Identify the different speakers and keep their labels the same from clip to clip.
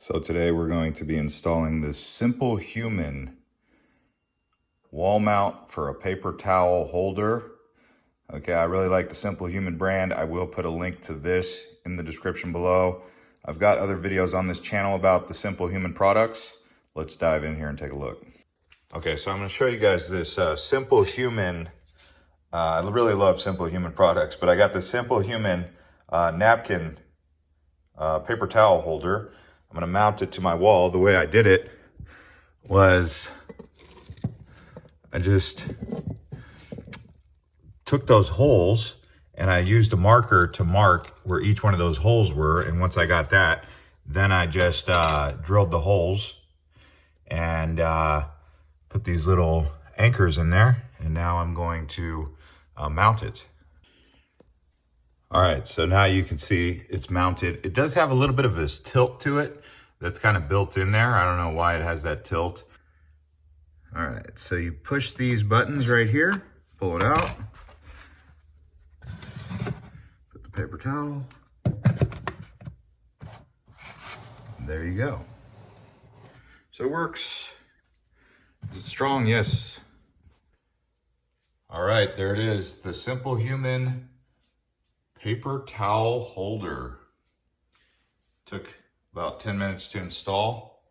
Speaker 1: So today we're going to be installing this SimpleHuman wall mount for a paper towel holder. Okay, I really like the SimpleHuman brand. I will put a link to this in the description below. I've got other videos on this channel about the SimpleHuman products. Let's dive in here and take a look. Okay, so I'm going to show you guys this SimpleHuman. I really love SimpleHuman products, but I got the SimpleHuman napkin paper towel holder. I'm going to mount it to my wall. The way I did it was I just took those holes and I used a marker to mark where each one of those holes were. And once I got that, then I just drilled the holes and put these little anchors in there. And now I'm going to mount it. All right, so now you can see it's mounted. It does have a little bit of this tilt to it that's kind of built in there. I don't know why it has that tilt. All right, so you push these buttons right here, pull it out, put the paper towel, there you go. So it works. Is it strong? Yes. All right, there it is, the SimpleHuman paper towel holder. Took about 10 minutes to install.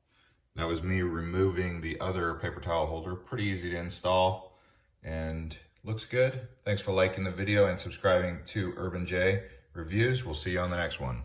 Speaker 1: That was me removing the other paper towel holder. Pretty easy to install and looks good. Thanks for liking the video and subscribing to Urban J Reviews. We'll see you on the next one.